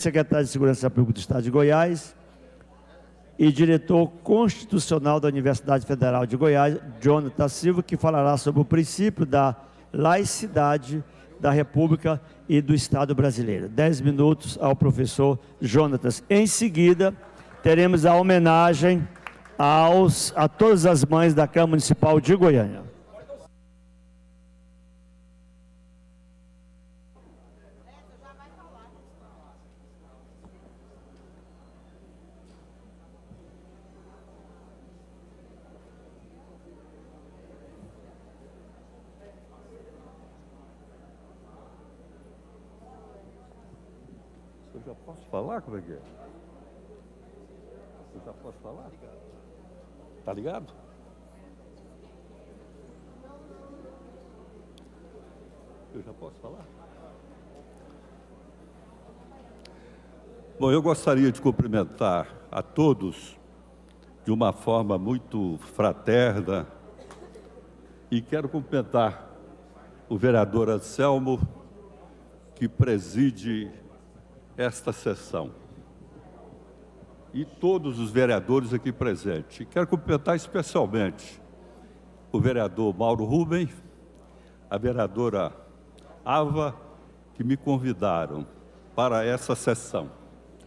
secretário de Segurança Pública do Estado de Goiás e diretor constitucional da Universidade Federal de Goiás, Jonathan Silva, que falará sobre o princípio da laicidade da República e do Estado brasileiro. 10 minutos ao professor Jonatas. Em seguida, teremos a homenagem a todas as mães da Câmara Municipal de Goiânia. Eu já posso falar? Como é que é? Eu já posso falar? Tá ligado? Eu já posso falar? Bom, eu gostaria de cumprimentar a todos de uma forma muito fraterna e quero cumprimentar o vereador Anselmo, que preside esta sessão, e todos os vereadores aqui presentes. Quero cumprimentar especialmente o vereador Mauro Rubem, a vereadora Ava, que me convidaram para essa sessão,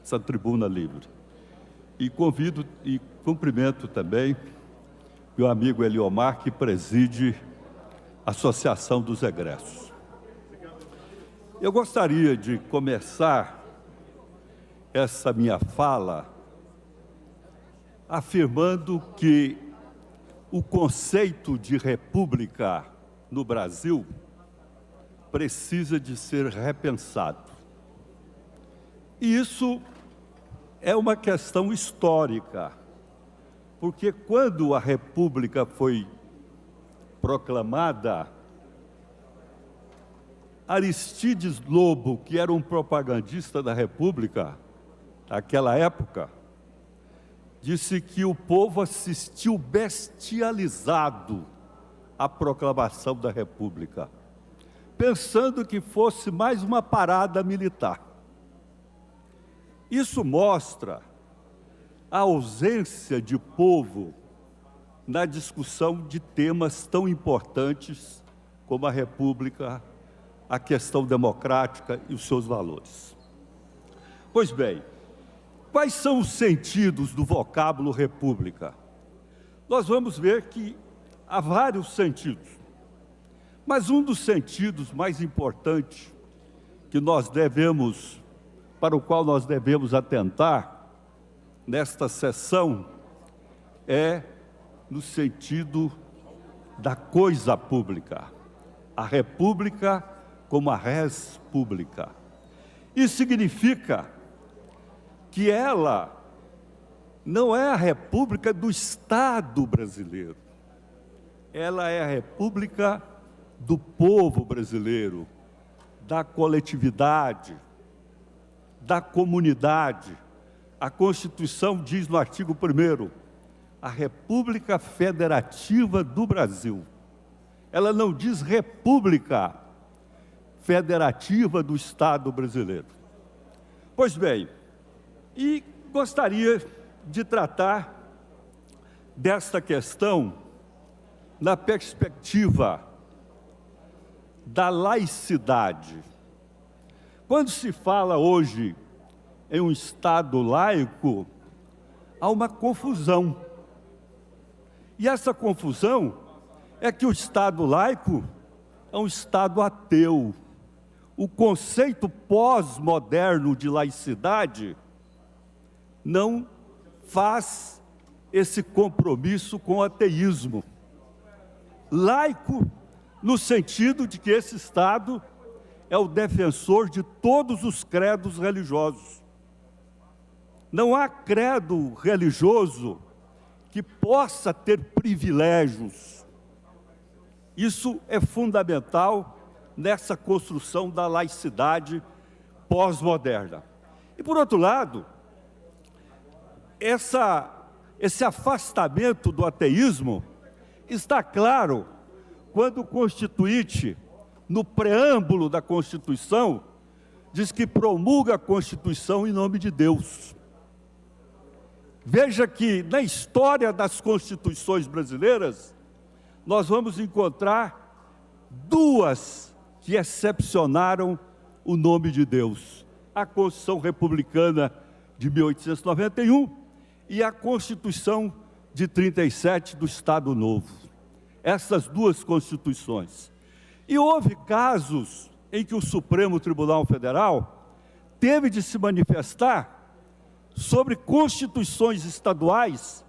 essa tribuna livre. E convido e cumprimento também meu amigo Eliomar, que preside a Associação dos Egressos. Eu gostaria de começar essa minha fala afirmando que o conceito de república no Brasil precisa de ser repensado. E isso é uma questão histórica, porque quando a República foi proclamada, Aristides Lobo, que era um propagandista da República naquela época, disse que o povo assistiu bestializado à proclamação da República, pensando que fosse mais uma parada militar. Isso mostra a ausência de povo na discussão de temas tão importantes como a República, a questão democrática e os seus valores. Pois bem, quais são os sentidos do vocábulo república? Nós vamos ver que há vários sentidos, mas um dos sentidos mais importantes para o qual nós devemos atentar nesta sessão é no sentido da coisa pública, a república como a res pública. Isso significa que ela não é a república do Estado brasileiro, ela é a república do povo brasileiro, da coletividade, da comunidade. A Constituição diz no artigo 1º, a República Federativa do Brasil. Ela não diz República Federativa do Estado brasileiro. Pois bem, e gostaria de tratar desta questão na perspectiva da laicidade. Quando se fala hoje em um Estado laico, há uma confusão. E essa confusão é que o Estado laico é um Estado ateu. O conceito pós-moderno de laicidade não faz esse compromisso com o ateísmo. Laico, no sentido de que esse Estado é o defensor de todos os credos religiosos. Não há credo religioso que possa ter privilégios. Isso é fundamental nessa construção da laicidade pós-moderna. E, por outro lado, esse afastamento do ateísmo está claro quando o Constituinte, no preâmbulo da Constituição, diz que promulga a Constituição em nome de Deus. Veja que na história das constituições brasileiras, nós vamos encontrar duas que excepcionaram o nome de Deus. A Constituição Republicana de 1891 e a Constituição de 37 do Estado Novo. Essas duas constituições. E houve casos em que o Supremo Tribunal Federal teve de se manifestar sobre constituições estaduais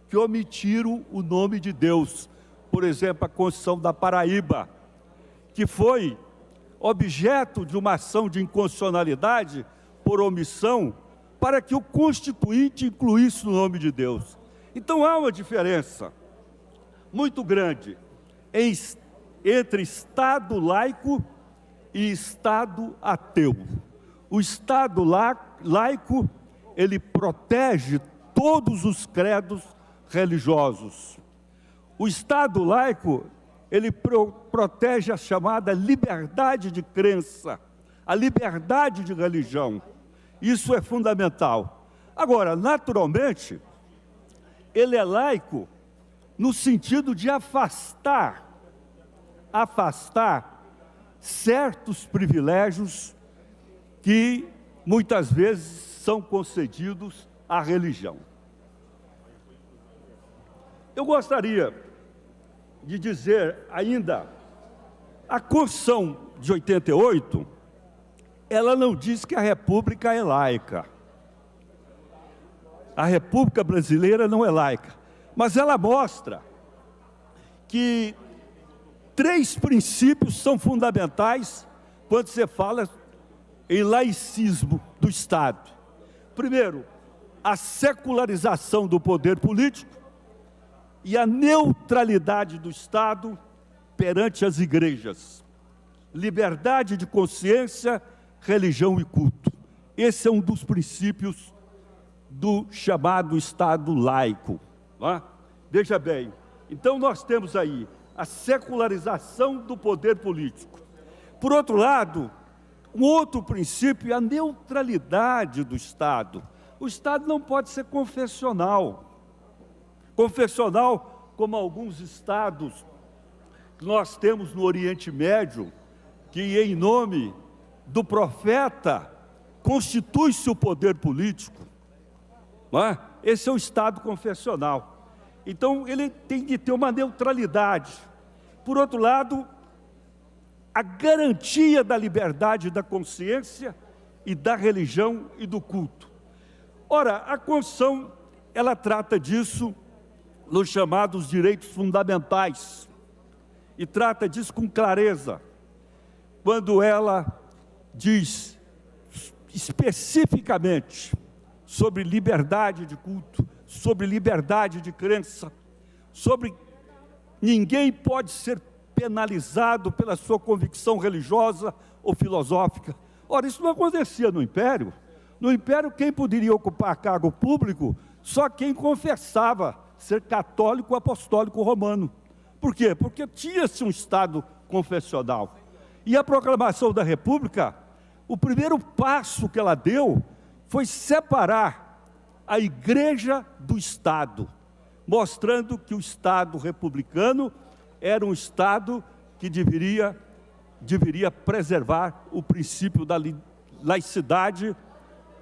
que omitiram o nome de Deus. Por exemplo, a Constituição da Paraíba, que foi objeto de uma ação de inconstitucionalidade por omissão, para que o Constituinte incluísse o nome de Deus. Então há uma diferença muito grande entre Estado laico e Estado ateu. O Estado laico, ele protege todos os credos religiosos. O Estado laico, ele protege a chamada liberdade de crença, a liberdade de religião. Isso é fundamental. Agora, naturalmente, ele é laico no sentido de afastar certos privilégios que muitas vezes são concedidos à religião. Eu gostaria de dizer ainda, a Constituição de 88, ela não diz que a República é laica. A República Brasileira não é laica, mas ela mostra que 3 princípios são fundamentais quando você fala em laicismo do Estado. Primeiro, a secularização do poder político e a neutralidade do Estado perante as igrejas. Liberdade de consciência, religião e culto. Esse é um dos princípios do chamado Estado laico. Não é? Veja bem, então nós temos aí a secularização do poder político. Por outro lado, um outro princípio é a neutralidade do Estado. O Estado não pode ser confessional. Confessional, como alguns estados que nós temos no Oriente Médio, que em nome do profeta constitui-se o poder político. Não é? Esse é o Estado confessional. Então, ele tem que ter uma neutralidade. Por outro lado, a garantia da liberdade da consciência e da religião e do culto. Ora, a Constituição, ela trata disso nos chamados direitos fundamentais, e trata disso com clareza, quando ela diz especificamente sobre liberdade de culto, sobre liberdade de crença, sobre ninguém pode ser penalizado pela sua convicção religiosa ou filosófica. Ora, isso não acontecia no Império. No Império, quem poderia ocupar cargo público? Só quem confessava ser católico apostólico romano. Por quê? Porque tinha-se um Estado confessional. E a proclamação da República, o primeiro passo que ela deu foi separar a Igreja do Estado, mostrando que o Estado republicano era um Estado que deveria preservar o princípio da laicidade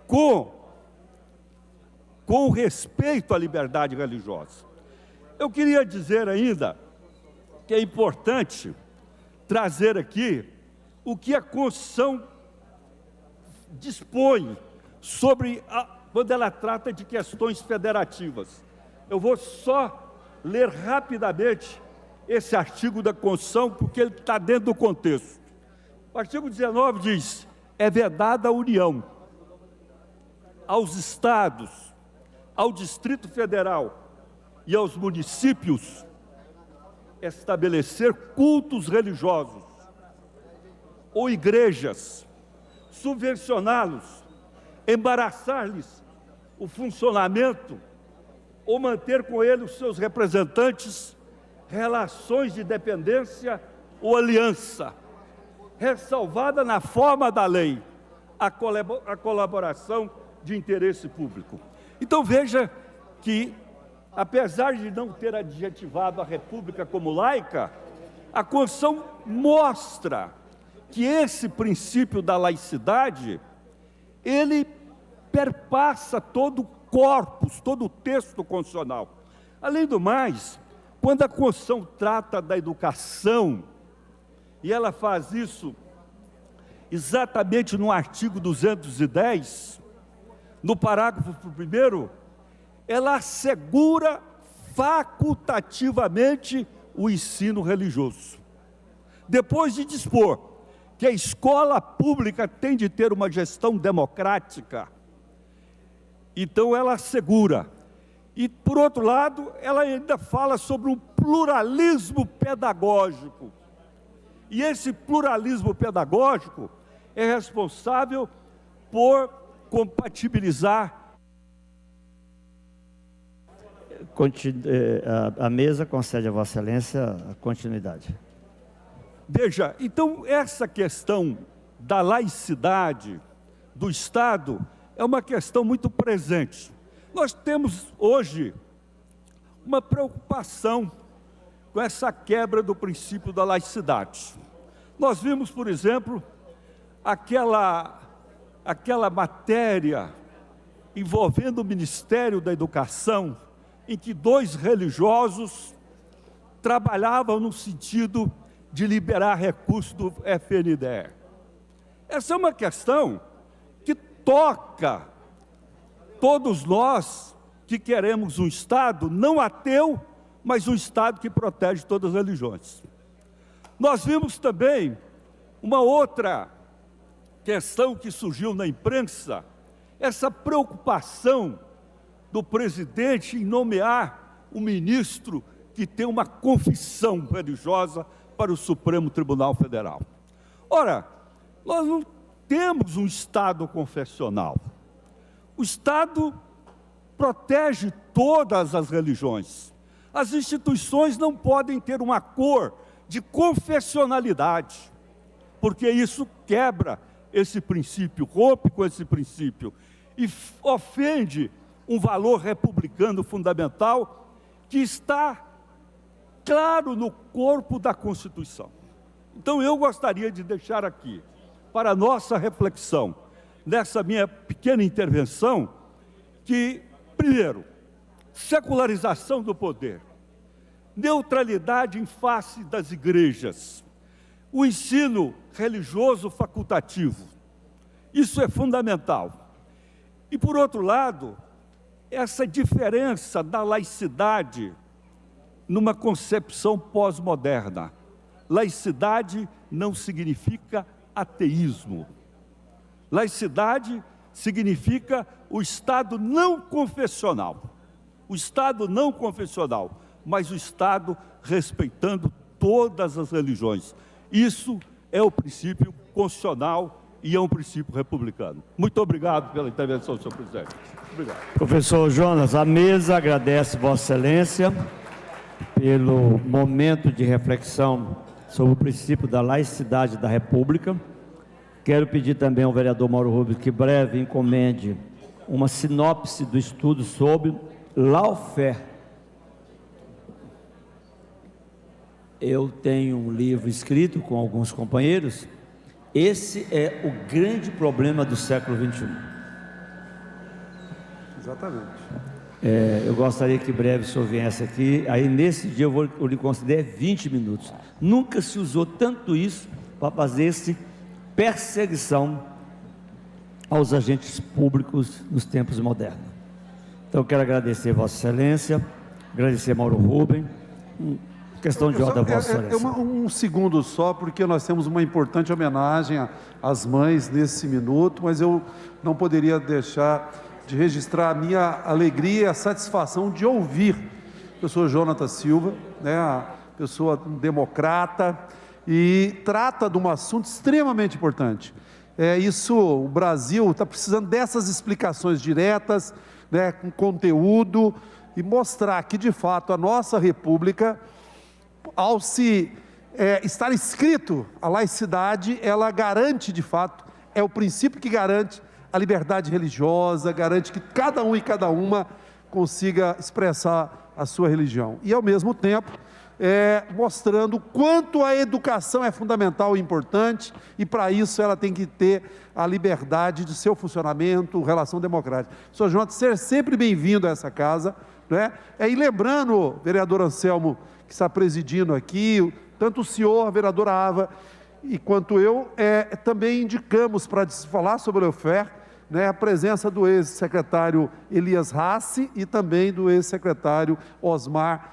com respeito à liberdade religiosa. Eu queria dizer ainda que é importante trazer aqui o que a Constituição dispõe sobre quando ela trata de questões federativas. Eu vou só ler rapidamente esse artigo da Constituição, porque ele está dentro do contexto. O artigo 19 diz: é vedada a União, aos estados, ao Distrito Federal e aos municípios estabelecer cultos religiosos ou igrejas, subvencioná-los, embaraçar-lhes o funcionamento ou manter com eles os seus representantes relações de dependência ou aliança, ressalvada na forma da lei, a colaboração de interesse público. Então veja que, apesar de não ter adjetivado a República como laica, a Constituição mostra que esse princípio da laicidade, ele perpassa todo o corpus, todo o texto constitucional. Além do mais, quando a Constituição trata da educação, e ela faz isso exatamente no artigo 210, no parágrafo 1º, ela assegura facultativamente o ensino religioso. Depois de dispor que a escola pública tem de ter uma gestão democrática, então ela assegura. E, por outro lado, ela ainda fala sobre um pluralismo pedagógico. E esse pluralismo pedagógico é responsável por compatibilizar. A mesa concede a Vossa Excelência a continuidade. Veja, então essa questão da laicidade do Estado é uma questão muito presente. Nós temos hoje uma preocupação com essa quebra do princípio da laicidade. Nós vimos, por exemplo, aquela matéria envolvendo o Ministério da Educação, em que 2 religiosos trabalhavam no sentido de liberar recursos do FNDE. Essa é uma questão que toca todos nós que queremos um Estado não ateu, mas um Estado que protege todas as religiões. Nós vimos também uma outra questão que surgiu na imprensa, essa preocupação do presidente em nomear um ministro que tem uma confissão religiosa para o Supremo Tribunal Federal. Ora, nós não temos um Estado confessional. O Estado protege todas as religiões. As instituições não podem ter uma cor de confessionalidade, porque isso quebra esse princípio, rompe com esse princípio e ofende um valor republicano fundamental que está claro no corpo da Constituição. Então eu gostaria de deixar aqui, para a nossa reflexão, nessa minha pequena intervenção, que, primeiro, secularização do poder, neutralidade em face das igrejas, o ensino religioso facultativo, isso é fundamental. E, por outro lado, essa diferença da laicidade numa concepção pós-moderna. Laicidade não significa ateísmo. Laicidade significa o Estado não confessional. O Estado não confessional, mas o Estado respeitando todas as religiões. Isso é o princípio constitucional e é um princípio republicano. Muito obrigado pela intervenção, senhor presidente. Obrigado. Professor Jonas, a mesa agradece Vossa Excelência pelo momento de reflexão sobre o princípio da laicidade da República. Quero pedir também ao vereador Mauro Rubens que breve encomende uma sinopse do estudo sobre lawfare. Eu tenho um livro escrito com alguns companheiros. Esse é o grande problema do século XXI. Exatamente. Eu gostaria que breve o senhor viesse aqui. Aí nesse dia eu lhe considero 20 minutos. Nunca se usou tanto isso para fazer essa perseguição aos agentes públicos nos tempos modernos. Então eu quero agradecer Vossa Excelência, agradecer Mauro Rubens. Questão de ordem, Vossa Excelência. Um segundo só, porque nós temos uma importante homenagem às mães nesse minuto, mas eu não poderia deixar de registrar a minha alegria e a satisfação de ouvir o professor Jonatas Silva, a pessoa democrata, e trata de um assunto extremamente importante. O Brasil está precisando dessas explicações diretas, com conteúdo, e mostrar que, de fato, a nossa República, ao se estar escrito a laicidade, ela garante, de fato, é o princípio que garante a liberdade religiosa, garante que cada um e cada uma consiga expressar a sua religião. E, ao mesmo tempo, mostrando o quanto a educação é fundamental e importante, e para isso ela tem que ter a liberdade de seu funcionamento, relação democrática. Sr. Jonas, seja sempre bem-vindo a essa casa, né? E lembrando, vereador Anselmo, que está presidindo aqui, tanto o senhor, a vereadora Ava, e quanto eu, também indicamos para falar sobre o Lawfare, né, a presença do ex-secretário Elias Rassi e também do ex-secretário Osmar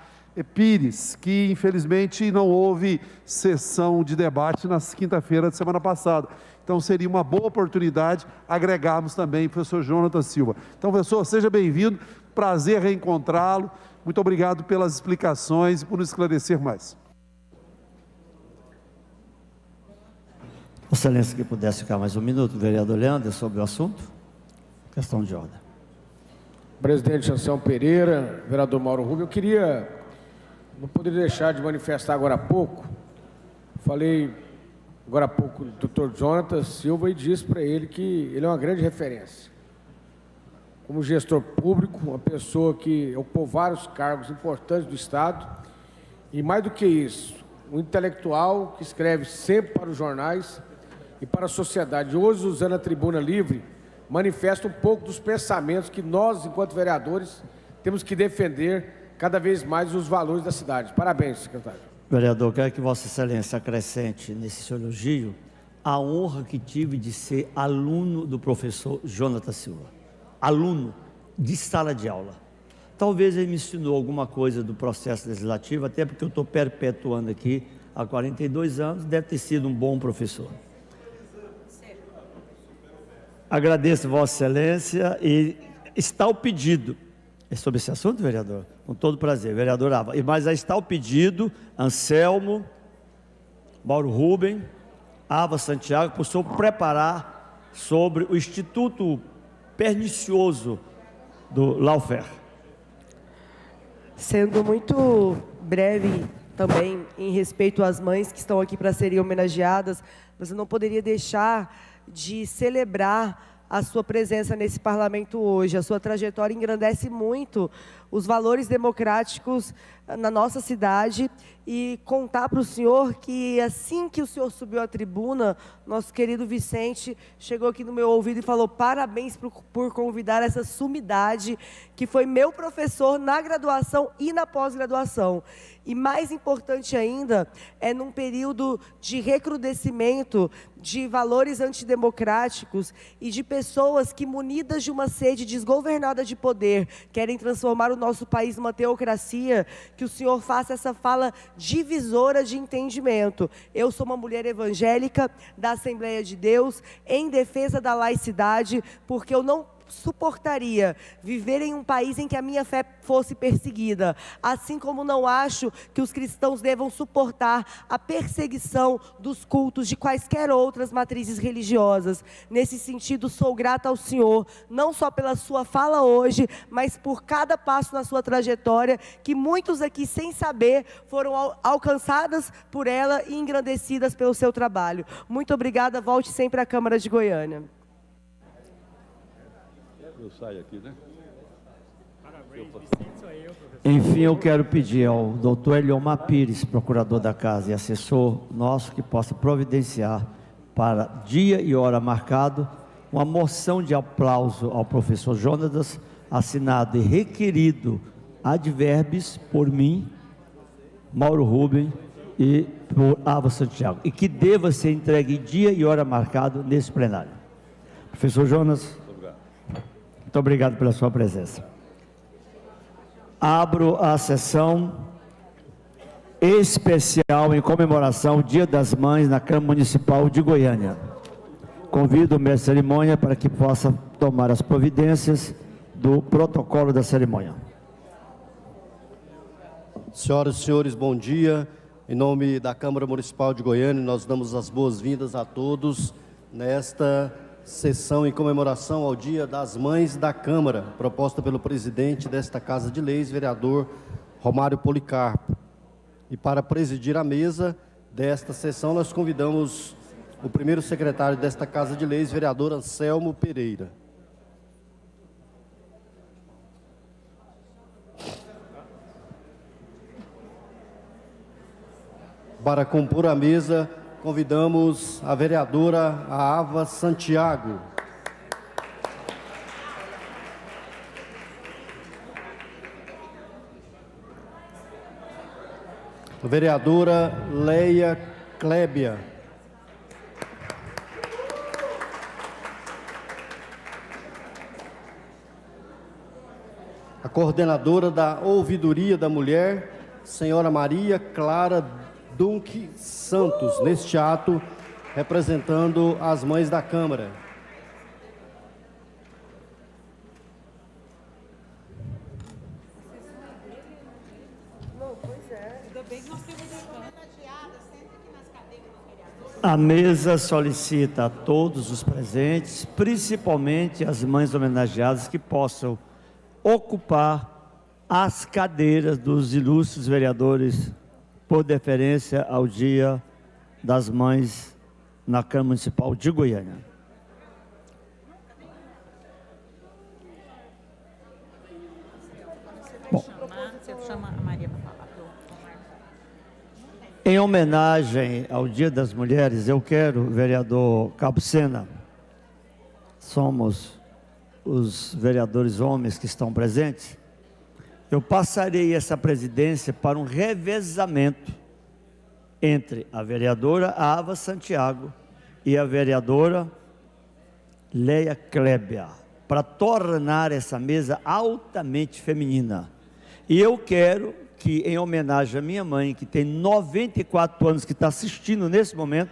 Pires, que infelizmente não houve sessão de debate na quinta-feira de semana passada. Então seria uma boa oportunidade agregarmos também o professor Jonathan Silva. Então, professor, seja bem-vindo, prazer reencontrá-lo, muito obrigado pelas explicações e por nos esclarecer mais. Excelência, que pudesse ficar mais um minuto, vereador Leandro, sobre o assunto. Questão de ordem. Presidente Anselmo Pereira, vereador Mauro Rubio, não poderia deixar de manifestar agora há pouco, falei agora há pouco do Dr. Jonathan Silva e disse para ele que ele é uma grande referência. Como gestor público, uma pessoa que ocupou vários cargos importantes do Estado e, mais do que isso, um intelectual que escreve sempre para os jornais e para a sociedade. Hoje, usando a tribuna livre, manifesta um pouco dos pensamentos que nós, enquanto vereadores, temos que defender cada vez mais os valores da cidade. Parabéns, secretário. Vereador, quero que Vossa Excelência acrescente nesse seu elogio a honra que tive de ser aluno do professor Jonathan Silva. Aluno de sala de aula. Talvez ele me ensinou alguma coisa do processo legislativo, até porque eu estou perpetuando aqui há 42 anos, deve ter sido um bom professor. Agradeço Vossa Excelência e está o pedido. É sobre esse assunto, vereador? Com todo prazer, vereador Ava. Mas aí está o pedido, Anselmo, Mauro Rubem, Ava Santiago, para o senhor preparar sobre o Instituto Pernicioso do Lawfare. Sendo muito breve também em respeito às mães que estão aqui para serem homenageadas, mas eu não poderia deixar de celebrar a sua presença nesse parlamento hoje. A sua trajetória engrandece muito os valores democráticos na nossa cidade e contar para o senhor que assim que o senhor subiu à tribuna, nosso querido Vicente chegou aqui no meu ouvido e falou: parabéns por convidar essa sumidade que foi meu professor na graduação e na pós-graduação. E mais importante ainda, é num período de recrudescimento de valores antidemocráticos e de pessoas que, munidas de uma sede desgovernada de poder, querem transformar o nosso país numa teocracia, que o senhor faça essa fala divisora de entendimento. Eu sou uma mulher evangélica da Assembleia de Deus, em defesa da laicidade, porque eu não suportaria viver em um país em que a minha fé fosse perseguida, assim como não acho que os cristãos devam suportar a perseguição dos cultos de quaisquer outras matrizes religiosas. Nesse sentido, sou grata ao senhor, não só pela sua fala hoje, mas por cada passo na sua trajetória, que muitos aqui, sem saber, foram alcançadas por ela e engrandecidas pelo seu trabalho. Muito obrigada, volte sempre à Câmara de Goiânia. Eu saio aqui, né? Enfim, eu quero pedir ao doutor Eliomar Pires, procurador da casa e assessor nosso, que possa providenciar para dia e hora marcado uma moção de aplauso ao professor Jonatas, assinado e requerido ad verbis por mim, Mauro Rubem e por Ava Santiago, e que deva ser entregue dia e hora marcado nesse plenário. Professor Jonas, muito obrigado pela sua presença. Abro a sessão especial em comemoração ao Dia das Mães na Câmara Municipal de Goiânia. Convido o mestre de cerimônia para que possa tomar as providências do protocolo da cerimônia. Senhoras e senhores, bom dia. Em nome da Câmara Municipal de Goiânia, nós damos as boas-vindas a todos nesta sessão em comemoração ao Dia das Mães da Câmara, proposta pelo presidente desta Casa de Leis, vereador Romário Policarpo. E para presidir a mesa desta sessão, nós convidamos o primeiro secretário desta Casa de Leis, vereador Anselmo Pereira. Para compor a mesa, convidamos a vereadora Ava Santiago. A vereadora Leia Clébia. A coordenadora da Ouvidoria da Mulher, senhora Maria Clara Dunque Santos, neste ato, representando as mães da Câmara. A mesa solicita a todos os presentes, principalmente as mães homenageadas, que possam ocupar as cadeiras dos ilustres vereadores por deferência ao Dia das Mães na Câmara Municipal de Goiânia. Bom, em homenagem ao Dia das Mulheres, eu quero, vereador Cabo Sena, somos os vereadores homens que estão presentes, eu passarei essa presidência para um revezamento entre a vereadora Ava Santiago e a vereadora Leia Clébia, para tornar essa mesa altamente feminina. E eu quero que, em homenagem à minha mãe, que tem 94 anos, que está assistindo nesse momento,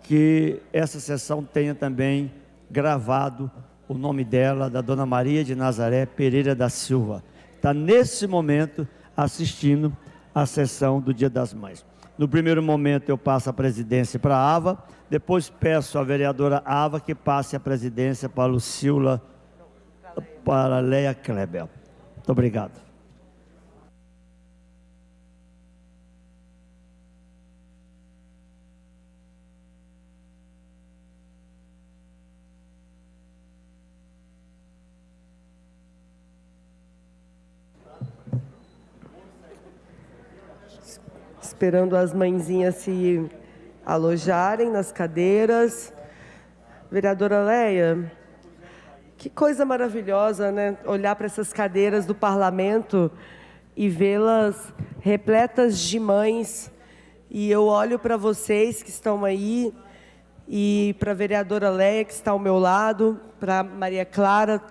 que essa sessão tenha também gravado o nome dela, da Dona Maria de Nazaré Pereira da Silva. Está nesse momento assistindo a sessão do Dia das Mães. No primeiro momento eu passo a presidência para a Ava, depois peço à vereadora Ava que passe a presidência para a Lucila, para a Leia Kleber. Muito obrigado. Esperando as mãezinhas se alojarem nas cadeiras. Vereadora Leia, que coisa maravilhosa, né? Olhar para essas cadeiras do parlamento e vê-las repletas de mães. E eu olho para vocês que estão aí, e para a vereadora Leia, que está ao meu lado, para Maria Clara,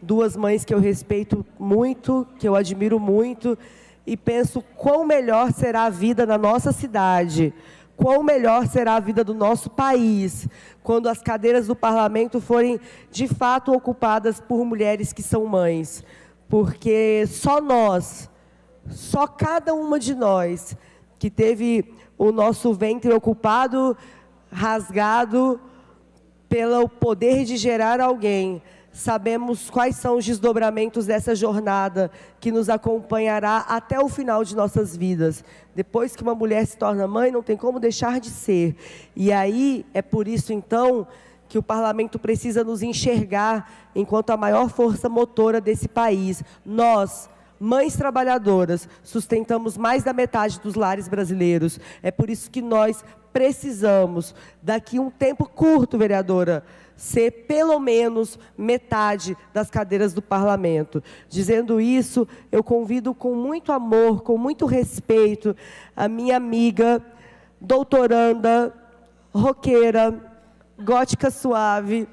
duas mães que eu respeito muito, que eu admiro muito, e penso quão melhor será a vida na nossa cidade, quão melhor será a vida do nosso país, quando as cadeiras do parlamento forem, de fato, ocupadas por mulheres que são mães. Porque só nós, só cada uma de nós, que teve o nosso ventre ocupado, rasgado pelo poder de gerar alguém, sabemos quais são os desdobramentos dessa jornada que nos acompanhará até o final de nossas vidas. Depois que uma mulher se torna mãe, não tem como deixar de ser. E aí, é por isso, então, que o parlamento precisa nos enxergar enquanto a maior força motora desse país. Nós, mães trabalhadoras, sustentamos mais da metade dos lares brasileiros. É por isso que nós precisamos, daqui a um tempo curto, vereadora, ser pelo menos metade das cadeiras do parlamento. Dizendo isso, eu convido com muito amor, com muito respeito, a minha amiga, doutoranda, roqueira, gótica suave,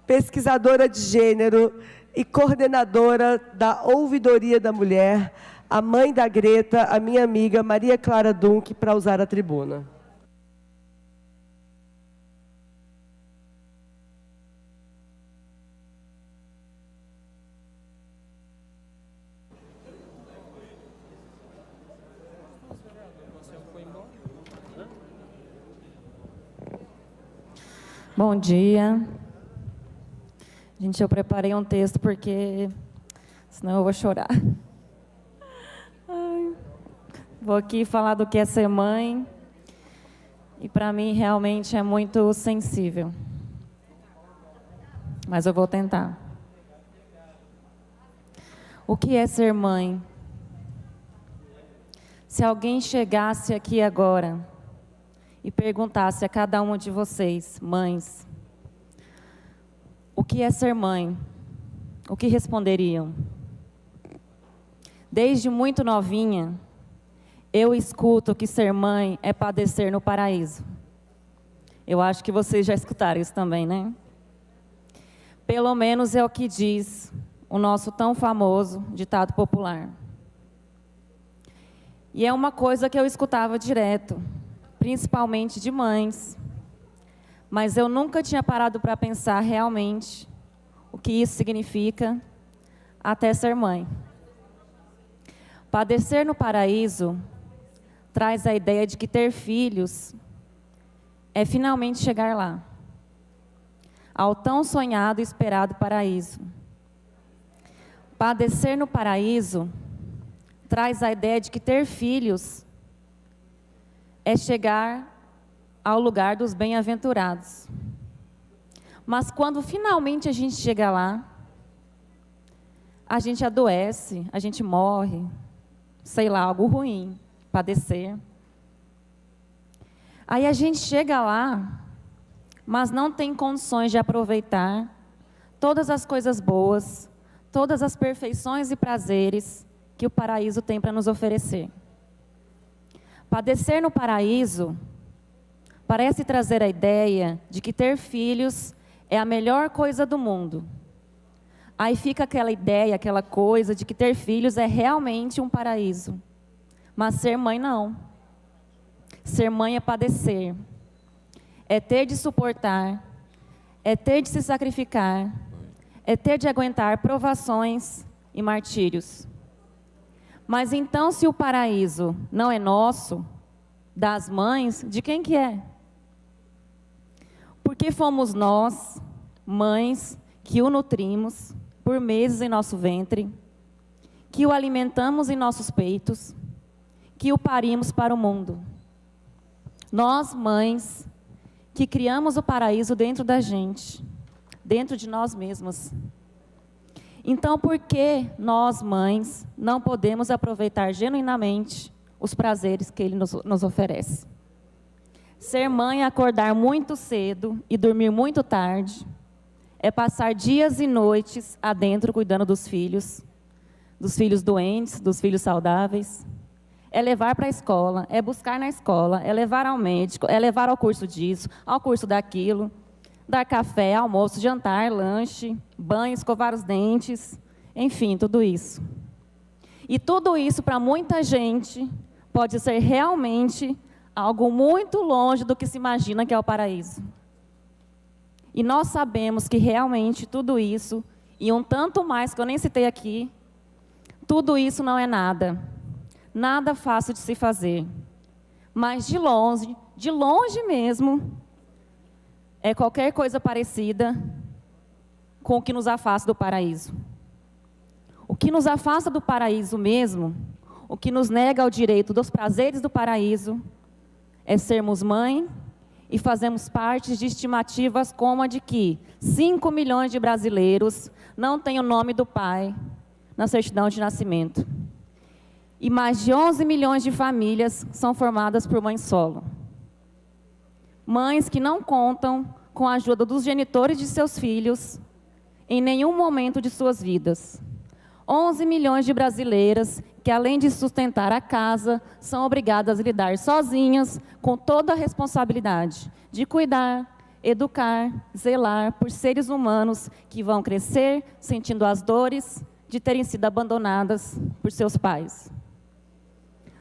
pesquisadora de gênero e coordenadora da Ouvidoria da Mulher, a mãe da Greta, a minha amiga Maria Clara Dunque, para usar a tribuna. Bom dia. Gente, eu preparei um texto porque senão eu vou chorar. Ai. Vou aqui falar do que é ser mãe. e para mim realmente é muito sensível. Mas eu vou tentar. O que é ser mãe? Se alguém chegasse aqui agora e perguntasse a cada uma de vocês, mães, o que é ser mãe? O que responderiam? Desde muito novinha, eu escuto que ser mãe é padecer no paraíso. Eu acho que vocês já escutaram isso também, né? Pelo menos é o que diz o nosso tão famoso ditado popular. E é uma coisa que eu escutava direto, principalmente de mães. Mas eu nunca tinha parado para pensar realmente o que isso significa até ser mãe. Padecer no paraíso traz a ideia de que ter filhos é finalmente chegar lá, ao tão sonhado e esperado paraíso. Padecer no paraíso traz a ideia de que ter filhos é chegar ao lugar dos bem-aventurados. Mas quando finalmente a gente chega lá, a gente adoece, a gente morre, sei lá, algo ruim, padecer. Aí a gente chega lá, mas não tem condições de aproveitar todas as coisas boas, todas as perfeições e prazeres que o paraíso tem para nos oferecer. Padecer no paraíso parece trazer a ideia de que ter filhos é a melhor coisa do mundo. Aí fica aquela ideia, aquela coisa de que ter filhos é realmente um paraíso. Mas ser mãe não. Ser mãe é padecer. É ter de suportar, é ter de se sacrificar, é ter de aguentar provações e martírios. Mas então, se o paraíso não é nosso, das mães, de quem que é? Porque fomos nós, mães, que o nutrimos por meses em nosso ventre, que o alimentamos em nossos peitos, que o parimos para o mundo. Nós, mães, que criamos o paraíso dentro da gente, dentro de nós mesmos. Então, por que nós, mães, não podemos aproveitar genuinamente os prazeres que Ele nos oferece? Ser mãe é acordar muito cedo e dormir muito tarde, é passar dias e noites adentro cuidando dos filhos doentes, dos filhos saudáveis, é levar para a escola, é buscar na escola, é levar ao médico, é levar ao curso disso, ao curso daquilo, dar café, almoço, jantar, lanche, banho, escovar os dentes, enfim, tudo isso. E tudo isso, para muita gente, pode ser realmente algo muito longe do que se imagina que é o paraíso. E nós sabemos que realmente tudo isso, e um tanto mais que eu nem citei aqui, tudo isso não é nada. Nada fácil de se fazer. Mas de longe mesmo, é qualquer coisa parecida com o que nos afasta do paraíso. O que nos afasta do paraíso mesmo, o que nos nega o direito dos prazeres do paraíso, é sermos mãe e fazemos parte de estimativas como a de que 5 milhões de brasileiros não têm o nome do pai na certidão de nascimento. E mais de 11 milhões de famílias são formadas por mães solo. Mães que não contam com a ajuda dos genitores de seus filhos em nenhum momento de suas vidas. 11 milhões de brasileiras que, além de sustentar a casa, são obrigadas a lidar sozinhas com toda a responsabilidade de cuidar, educar, zelar por seres humanos que vão crescer sentindo as dores de terem sido abandonadas por seus pais.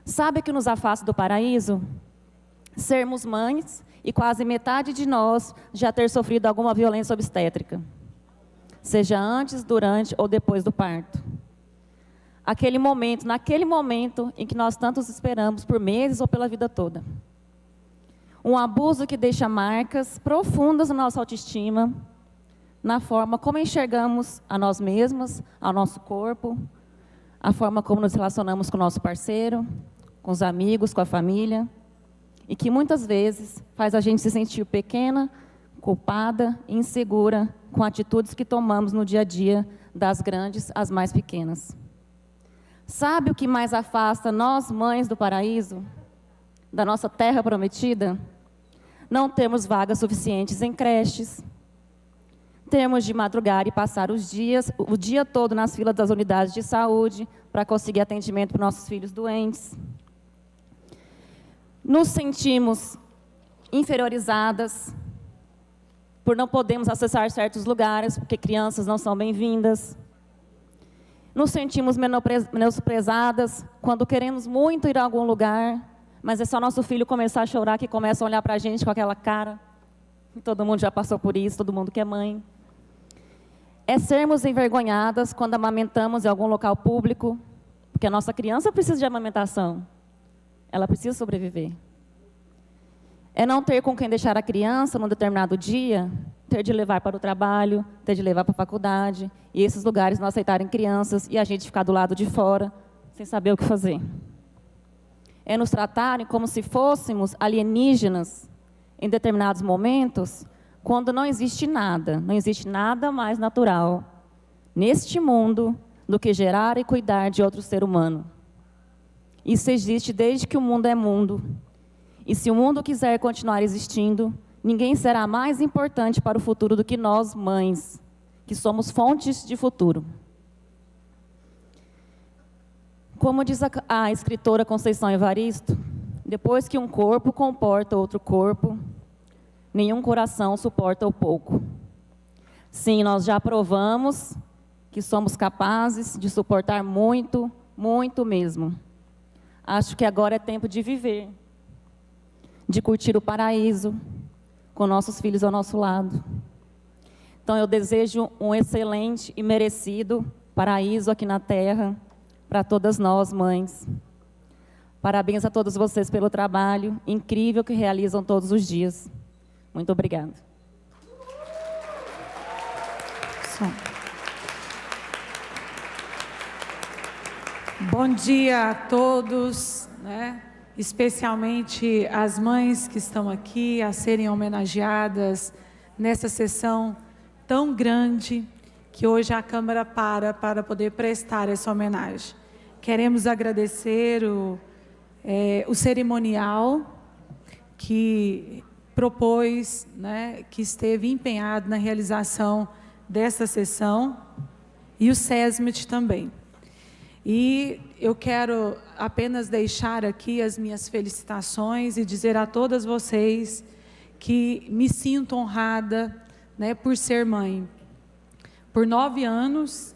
Sabe o que nos afasta do paraíso? Sermos mães e quase metade de nós já ter sofrido alguma violência obstétrica, seja antes, durante ou depois do parto. Naquele momento em que nós tantos esperamos por meses ou pela vida toda. Um abuso que deixa marcas profundas na nossa autoestima, na forma como enxergamos a nós mesmas, ao nosso corpo, a forma como nos relacionamos com o nosso parceiro, com os amigos, com a família. e que muitas vezes faz a gente se sentir pequena, culpada e insegura com atitudes que tomamos no dia a dia, das grandes às mais pequenas. Sabe o que mais afasta nós, mães do paraíso, da nossa terra prometida? Não temos vagas suficientes em creches, temos de madrugar e passar o dia todo nas filas das unidades de saúde para conseguir atendimento para nossos filhos doentes. Nos sentimos inferiorizadas por não podermos acessar certos lugares, porque crianças não são bem-vindas. Nos sentimos menosprezadas quando queremos muito ir a algum lugar, mas é só nosso filho começar a chorar que começa a olhar para a gente com aquela cara. Todo mundo já passou por isso, todo mundo que é mãe. É sermos envergonhadas quando amamentamos em algum local público, porque a nossa criança precisa de amamentação. Ela precisa sobreviver. É não ter com quem deixar a criança num determinado dia, ter de levar para o trabalho, ter de levar para a faculdade, e esses lugares não aceitarem crianças e a gente ficar do lado de fora, sem saber o que fazer. É nos tratarem como se fôssemos alienígenas em determinados momentos, quando não existe nada mais natural neste mundo do que gerar e cuidar de outro ser humano. Isso existe desde que o mundo é mundo. E se o mundo quiser continuar existindo, ninguém será mais importante para o futuro do que nós, mães, que somos fontes de futuro. Como diz a escritora Conceição Evaristo, depois que um corpo comporta outro corpo, nenhum coração suporta o pouco. Sim, nós já provamos que somos capazes de suportar muito, muito mesmo. Acho que agora é tempo de viver, de curtir o paraíso, com nossos filhos ao nosso lado. Então, eu desejo um excelente e merecido paraíso aqui na Terra, para todas nós, mães. Parabéns a todos vocês pelo trabalho incrível que realizam todos os dias. Muito obrigada. Bom dia a todos, né? Especialmente as mães que estão aqui a serem homenageadas nessa sessão tão grande que hoje a Câmara para poder prestar essa homenagem. Queremos agradecer o cerimonial que propôs, né, que esteve empenhado na realização dessa sessão, e o SESMIT também. E eu quero apenas deixar aqui as minhas felicitações e dizer a todas vocês que me sinto honrada, né, por ser mãe. Por 9 anos,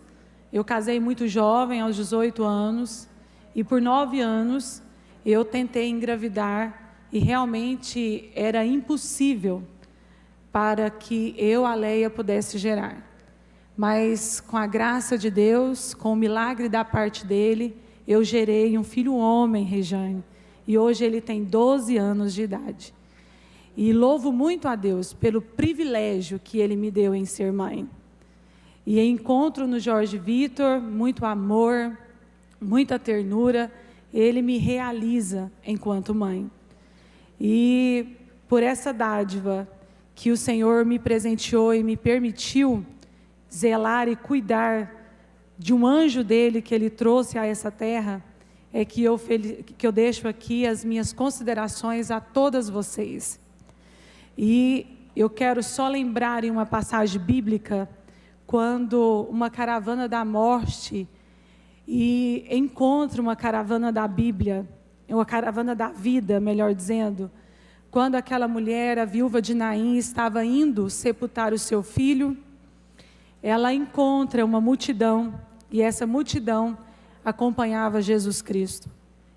eu casei muito jovem, aos 18 anos, e por 9 anos eu tentei engravidar e realmente era impossível para que eu, a Leia, pudesse gerar. Mas com a graça de Deus, com o milagre da parte dele, eu gerei um filho homem, Rejane, e hoje ele tem 12 anos de idade. E louvo muito a Deus pelo privilégio que ele me deu em ser mãe. E encontro no Jorge Vitor muito amor, muita ternura, ele me realiza enquanto mãe. E por essa dádiva que o Senhor me presenteou e me permitiu zelar e cuidar de um anjo dele que ele trouxe a essa terra, é que eu deixo aqui as minhas considerações a todas vocês. E eu quero só lembrar em uma passagem bíblica, quando uma caravana da morte e encontra uma caravana da Bíblia, uma caravana da vida, melhor dizendo, quando aquela mulher, a viúva de Naim, estava indo sepultar o seu filho, ela encontra uma multidão, e essa multidão acompanhava Jesus Cristo.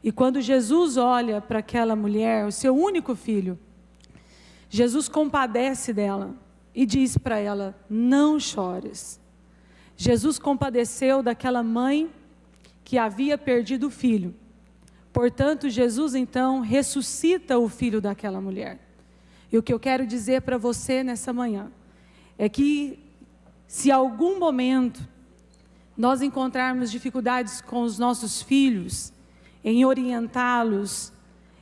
E quando Jesus olha para aquela mulher, o seu único filho, Jesus compadece dela e diz para ela: não chores. Jesus compadeceu daquela mãe que havia perdido o filho. Portanto, Jesus então ressuscita o filho daquela mulher. E o que eu quero dizer para você nessa manhã é que, se algum momento nós encontrarmos dificuldades com os nossos filhos, em orientá-los,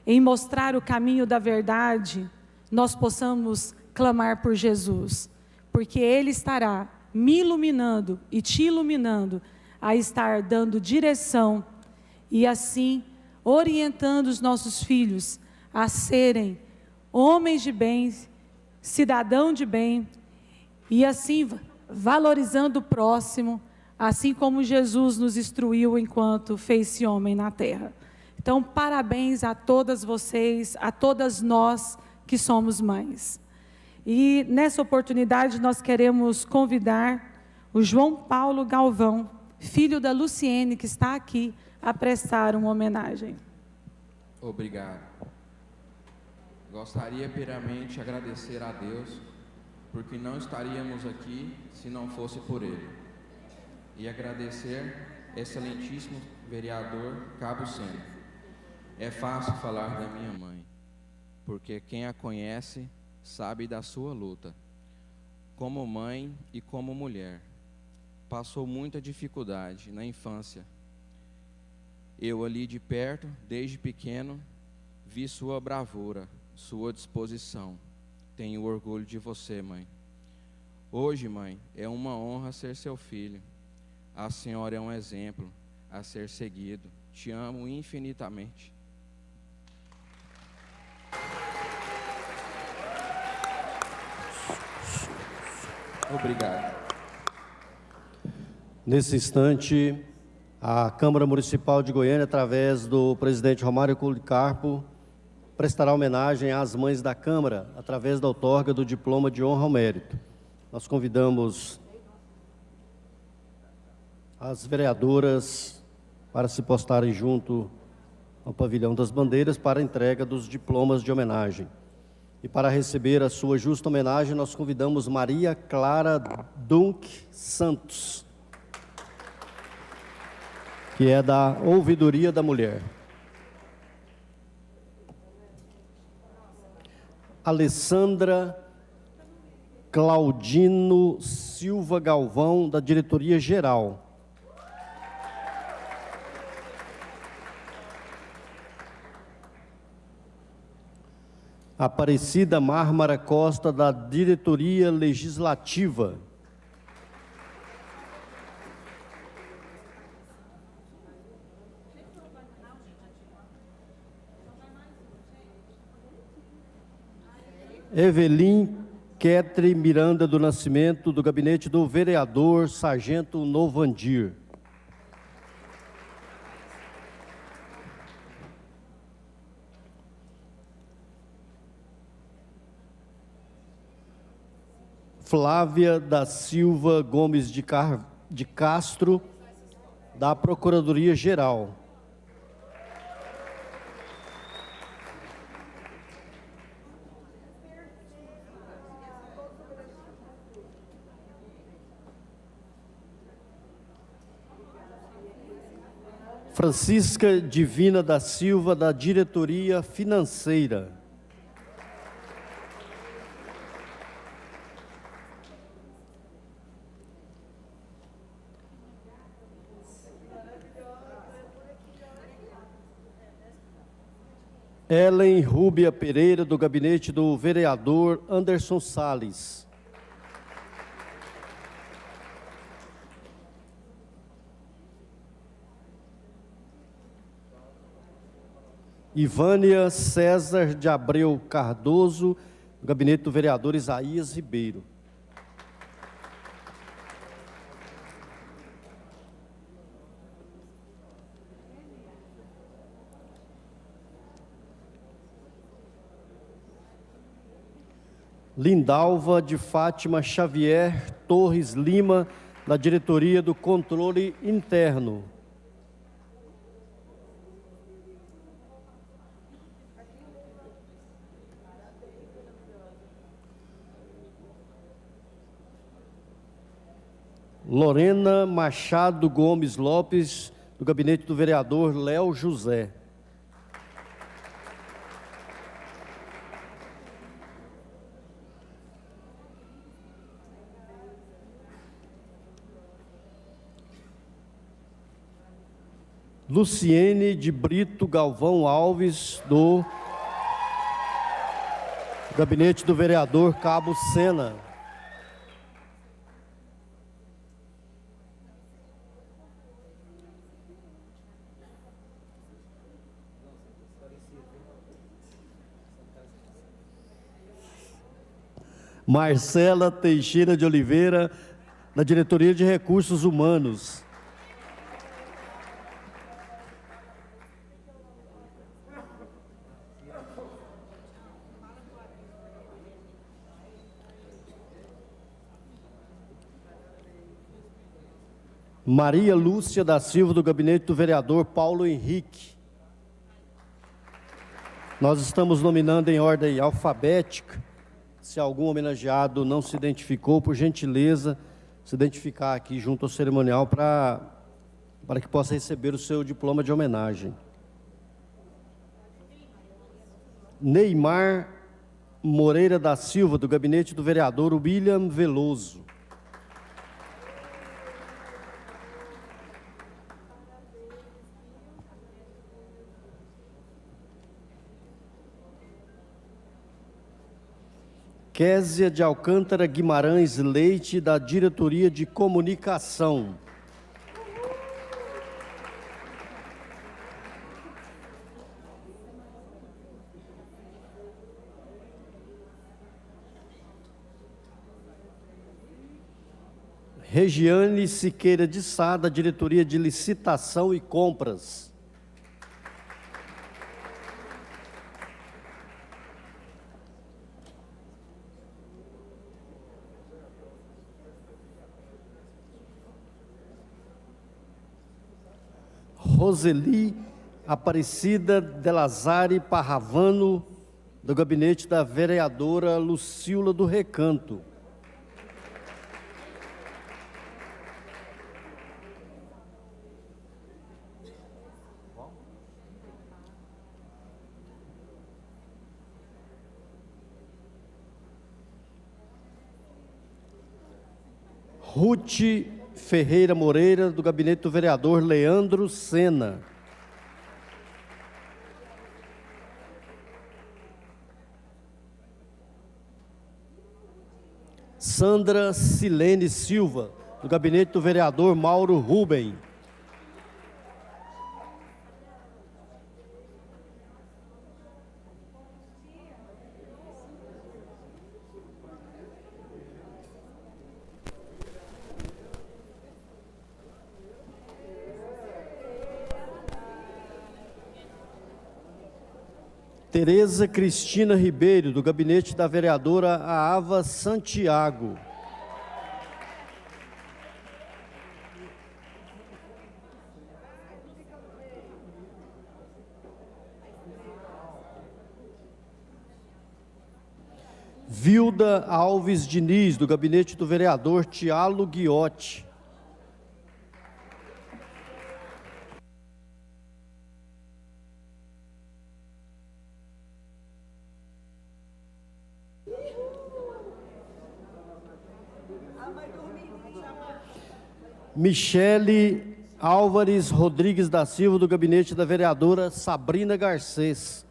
em mostrar o caminho da verdade, nós possamos clamar por Jesus, porque Ele estará me iluminando e te iluminando a estar dando direção e assim orientando os nossos filhos a serem homens de bem, cidadão de bem, e assim valorizando o próximo, assim como Jesus nos instruiu enquanto fez-se homem na terra. Então, parabéns a todas vocês, a todas nós que somos mães. E nessa oportunidade nós queremos convidar o João Paulo Galvão, filho da Luciene, que está aqui, a prestar uma homenagem. Obrigado. Gostaria primeiramente de agradecer a Deus, porque não estaríamos aqui se não fosse por Ele. E agradecer excelentíssimo vereador Cabo Sena. É fácil falar da minha mãe, porque quem a conhece sabe da sua luta. Como mãe e como mulher, passou muita dificuldade na infância. Eu ali de perto, desde pequeno, vi sua bravura, sua disposição. Tenho orgulho de você, mãe. Hoje, mãe, é uma honra ser seu filho. A senhora é um exemplo a ser seguido. Te amo infinitamente. Obrigado. Nesse instante, a Câmara Municipal de Goiânia, através do presidente Romário Policarpo, prestará homenagem às mães da Câmara, através da outorga do diploma de honra ao mérito. Nós convidamos as vereadoras para se postarem junto ao pavilhão das bandeiras para a entrega dos diplomas de homenagem. E para receber a sua justa homenagem, nós convidamos Maria Clara Dunk Santos, que é da Ouvidoria da Mulher. Alessandra Claudino Silva Galvão, da Diretoria Geral. Aparecida Mármara Costa, da Diretoria Legislativa. Evelyn Ketre Miranda do Nascimento, do gabinete do vereador Sargento Novandir. Flávia da Silva Gomes de Castro, da Procuradoria Geral. Francisca Divina da Silva, da Diretoria Financeira. Ellen Rúbia Pereira, do gabinete do vereador Anderson Salles. Ivânia César de Abreu Cardoso, do gabinete do vereador Isaías Ribeiro. Lindalva de Fátima Xavier Torres Lima, da Diretoria do Controle Interno. Lorena Machado Gomes Lopes, do gabinete do vereador Léo José. Luciene de Brito Galvão Alves, do gabinete do vereador Cabo Sena. Marcela Teixeira de Oliveira, na Diretoria de Recursos Humanos. Maria Lúcia da Silva, do gabinete do vereador Paulo Henrique. Nós estamos nominando em ordem alfabética. Se algum homenageado não se identificou, por gentileza, se identificar aqui junto ao cerimonial para que possa receber o seu diploma de homenagem. Neymar Moreira da Silva, do gabinete do vereador William Veloso. Késia de Alcântara Guimarães Leite, da Diretoria de Comunicação. Regiane Siqueira de Sá, da Diretoria de Licitação e Compras. Roseli Aparecida de Lazari Parravano, do gabinete da vereadora Lucíula do Recanto. Ruth Ferreira Moreira, do gabinete do vereador Leandro Sena. Sandra Silene Silva, do gabinete do vereador Mauro Rubem. Tereza Cristina Ribeiro, do gabinete da vereadora Aava Santiago. Vilda Alves Diniz, do gabinete do vereador Tialo Guiotti. Michele Álvares Rodrigues da Silva, do gabinete da vereadora Sabrina Garcês.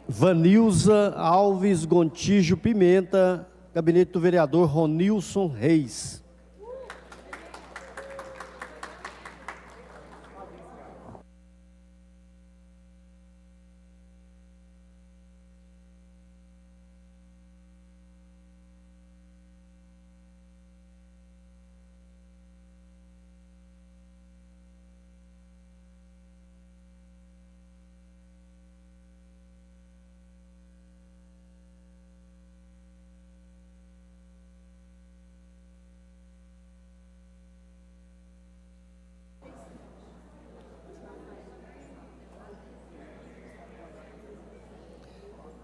Vanilza Alves Gontijo Pimenta, gabinete do vereador Ronilson Reis.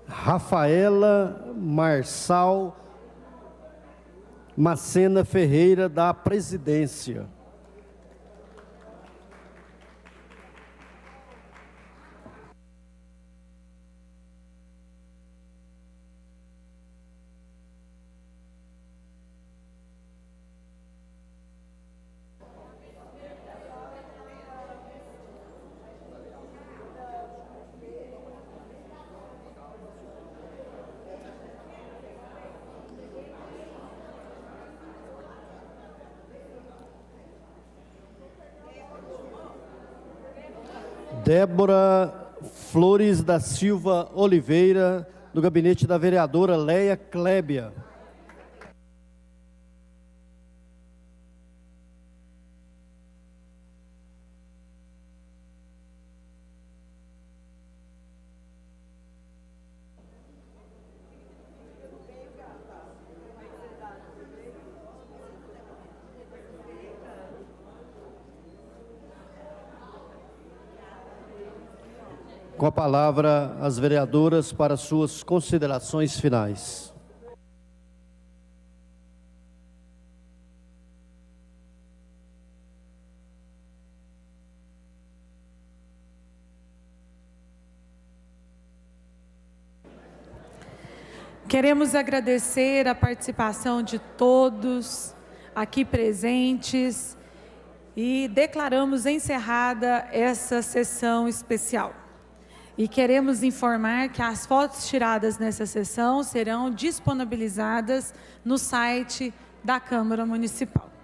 Rafaela Marçal Macena Ferreira, da Presidência. Débora Flores da Silva Oliveira, do gabinete da vereadora Leia Clébia. Com a palavra, as vereadoras para suas considerações finais. Queremos agradecer a participação de todos aqui presentes e declaramos encerrada essa sessão especial. E queremos informar que as fotos tiradas nessa sessão serão disponibilizadas no site da Câmara Municipal.